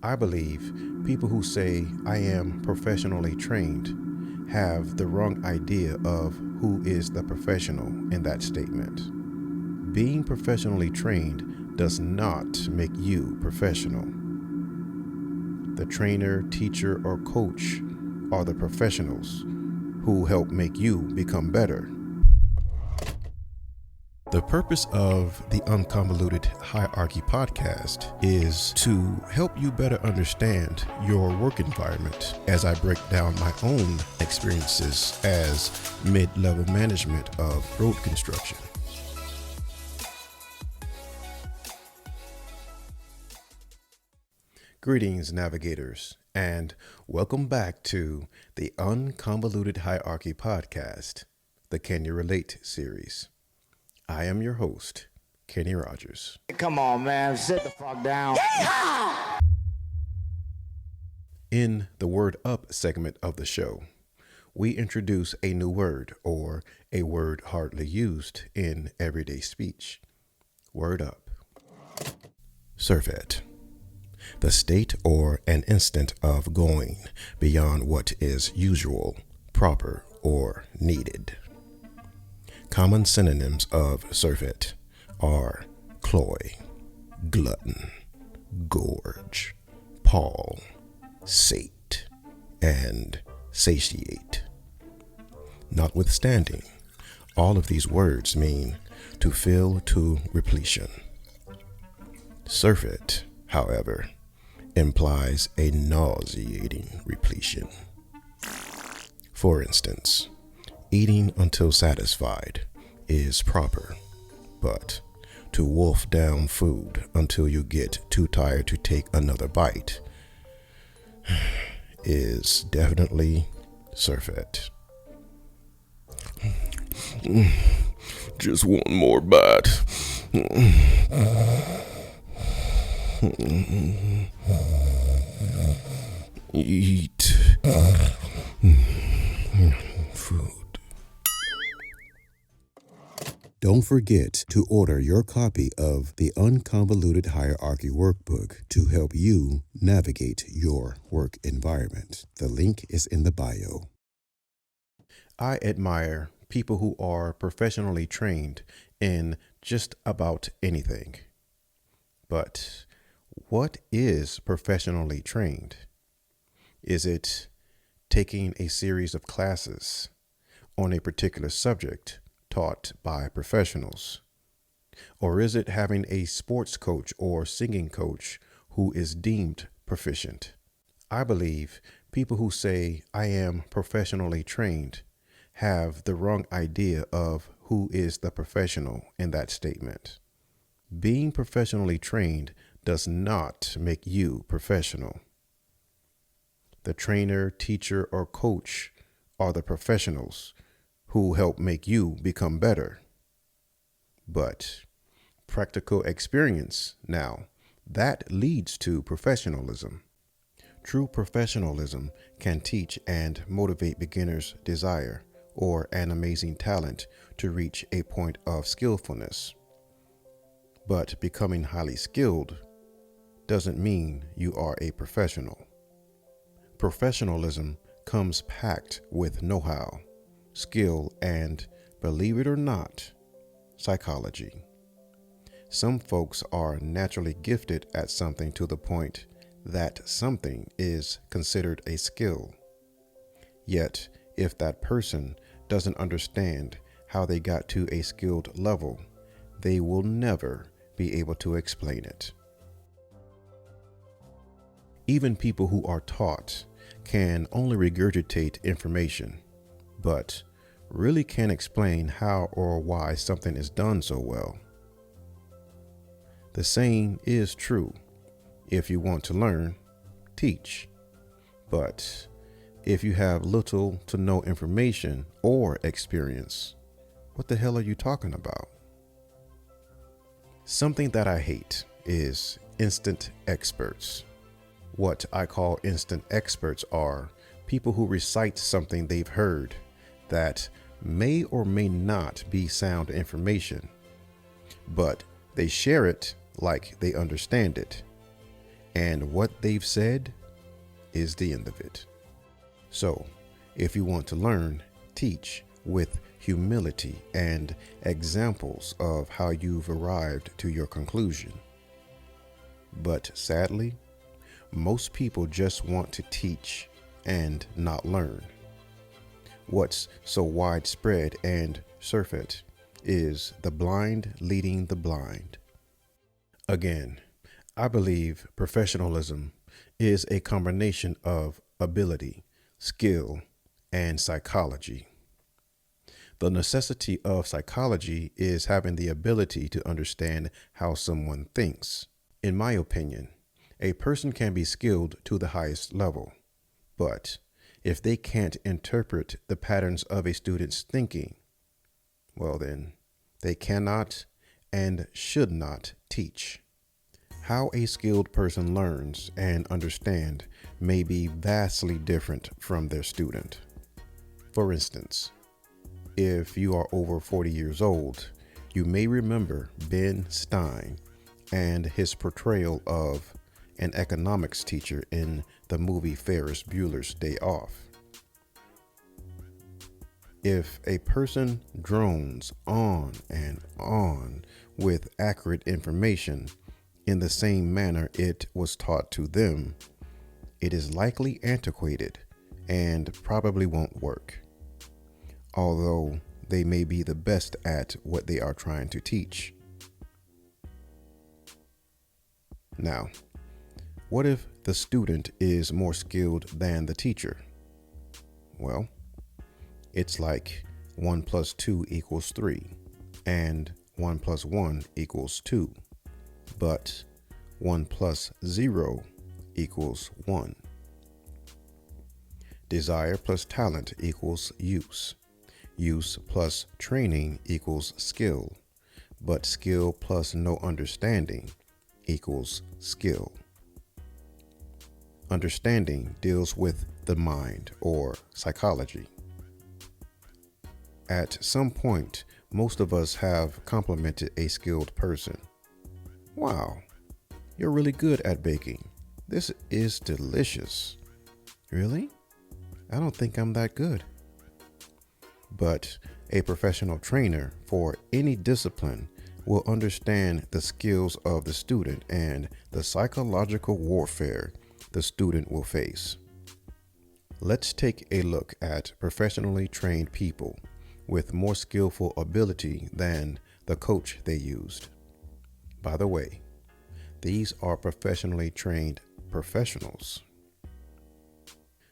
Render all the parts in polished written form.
I believe people who say I am professionally trained have the wrong idea of who is the professional in that statement. Being professionally trained does not make you professional. The trainer, teacher, or coach are the professionals who help make you become better. The purpose of the Un-Convoluted Hierarchy Podcast is to help you better understand your work environment as I break down my own experiences as mid-level management of road construction. Greetings, navigators, and welcome back to the Un-Convoluted Hierarchy Podcast, the Can You Relate series. I am your host, Kenny Rogers. Come on, man. Sit the fuck down. Yeehaw! In the Word Up segment of the show, we introduce a new word or a word hardly used in everyday speech. Word up. Surfeit. The state or an instant of going beyond what is usual, proper, or needed. Common synonyms of surfeit are cloy, glutton, gorge, pall, sate, and satiate. Notwithstanding, all of these words mean to fill to repletion. Surfeit, however, implies a nauseating repletion. For instance, eating until satisfied is proper, but to wolf down food until you get too tired to take another bite is definitely surfeit. Just one more bite. Eat food. Don't forget to order your copy of the Un-Convoluted Hierarchy Workbook to help you navigate your work environment. The link is in the bio. I admire people who are professionally trained in just about anything. But what is professionally trained? Is it taking a series of classes on a particular subject taught by professionals? Or is it having a sports coach or singing coach who is deemed proficient? I believe people who say I am professionally trained have the wrong idea of who is the professional in that statement. Being professionally trained does not make you professional. The trainer, teacher, or coach are the professionals who help make you become better. But practical experience, now, that leads to professionalism. True professionalism can teach and motivate beginners' desire or an amazing talent to reach a point of skillfulness. But becoming highly skilled doesn't mean you are a professional. Professionalism comes packed with know-how, skill, and, believe it or not, psychology. Some folks are naturally gifted at something to the point that something is considered a skill. Yet, if that person doesn't understand how they got to a skilled level, they will never be able to explain it. Even people who are taught can only regurgitate information, but really can't explain how or why something is done so well. The saying is true: if you want to learn, teach. But if you have little to no information or experience, what the hell are you talking about? Something that I hate is instant experts. What I call instant experts are people who recite something they've heard that may or may not be sound information, but they share it like they understand it. and what they've said is the end of it. So, if you want to learn, teach with humility and examples of how you've arrived to your conclusion. But sadly, most people just want to teach and not learn. What's so widespread and surfeit is the blind leading the blind. Again, I believe professionalism is a combination of ability, skill, and psychology. The necessity of psychology is having the ability to understand how someone thinks. In my opinion, a person can be skilled to the highest level, but if they can't interpret the patterns of a student's thinking, well then, they cannot and should not teach. How a skilled person learns and understands may be vastly different from their student. For instance, if you are over 40 years old, you may remember Ben Stein and his portrayal of an economics teacher in the movie Ferris Bueller's Day Off. If a person drones on and on with accurate information in the same manner it was taught to them, it is likely antiquated and probably won't work, although they may be the best at what they are trying to teach. Now, what if the student is more skilled than the teacher? Well, it's like 1 + 2 = 3 and 1 + 1 = 2, but 1 + 0 = 1. Desire plus talent equals use. Use plus training equals skill, but skill plus no understanding equals skill. Understanding deals with the mind or psychology. At some point, most of us have complimented a skilled person. Wow, you're really good at baking. This is delicious. Really? I don't think I'm that good. But a professional trainer for any discipline will understand the skills of the student and the psychological warfare the student will face. Let's take a look at professionally trained people with more skillful ability than the coach they used. By the way, these are professionally trained professionals.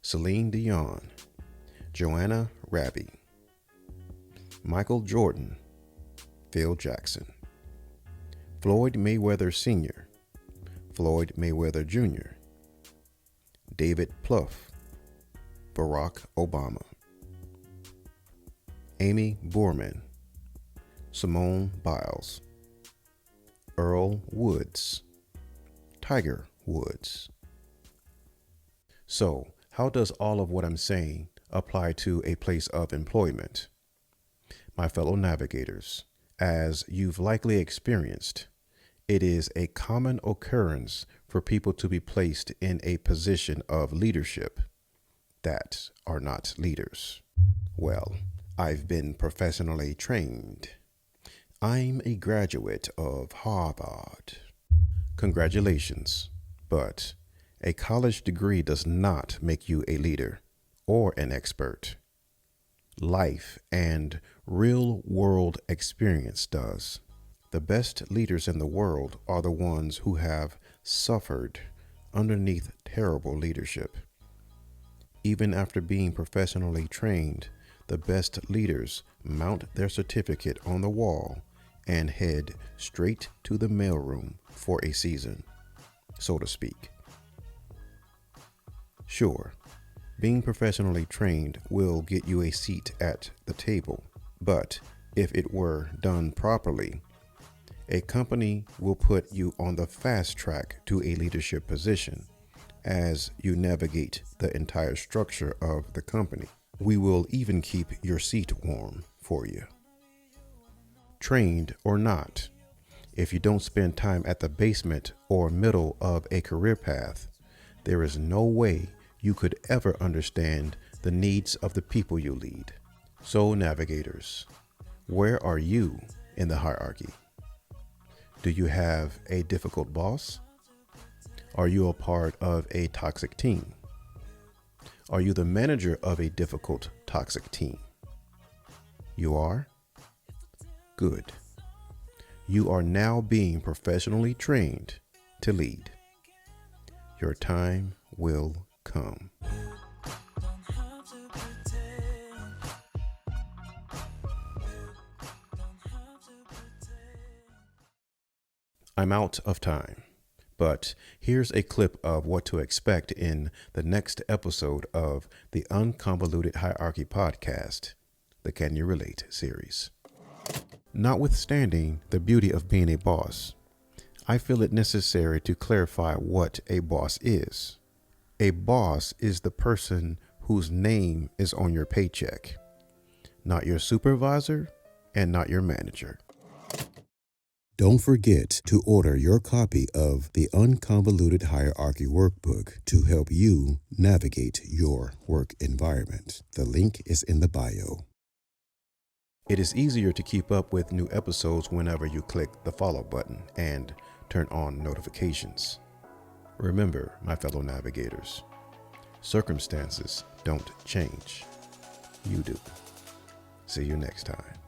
Celine Dion, Joanna Raby, Michael Jordan, Phil Jackson, Floyd Mayweather Sr., Floyd Mayweather Jr., David Plouffe, Barack Obama, Amy Boorman, Simone Biles, Earl Woods, Tiger Woods. So, how does all of what I'm saying apply to a place of employment? My fellow navigators, as you've likely experienced, it is a common occurrence for people to be placed in a position of leadership that are not leaders. Well, I've been professionally trained. I'm a graduate of Harvard. Congratulations, but a college degree does not make you a leader or an expert. Life and real-world experience does. The best leaders in the world are the ones who have suffered underneath terrible leadership. Even after being professionally trained, the best leaders mount their certificate on the wall and head straight to the mailroom for a season, so to speak. Sure, being professionally trained will get you a seat at the table, but if it were done properly, a company will put you on the fast track to a leadership position as you navigate the entire structure of the company. We will even keep your seat warm for you. Trained or not, If you don't spend time at the basement or middle of a career path, there is no way you could ever understand the needs of the people you lead. So, navigators, where are you in the hierarchy? Do you have a difficult boss? Are you a part of a toxic team? Are you the manager of a difficult, toxic team? You are? Good. You are now being professionally trained to lead. Your time will come. I'm out of time, but here's a clip of what to expect in the next episode of the Un-Convoluted Hierarchy Podcast, the Can You Relate series. Notwithstanding the beauty of being a boss, I feel it necessary to clarify what a boss is. A boss is the person whose name is on your paycheck, not your supervisor and not your manager. Don't forget to order your copy of the Un-Convoluted Hierarchy Workbook to help you navigate your work environment. The link is in the bio. It is easier to keep up with new episodes whenever you click the follow button and turn on notifications. Remember, my fellow navigators, circumstances don't change. You do. See you next time.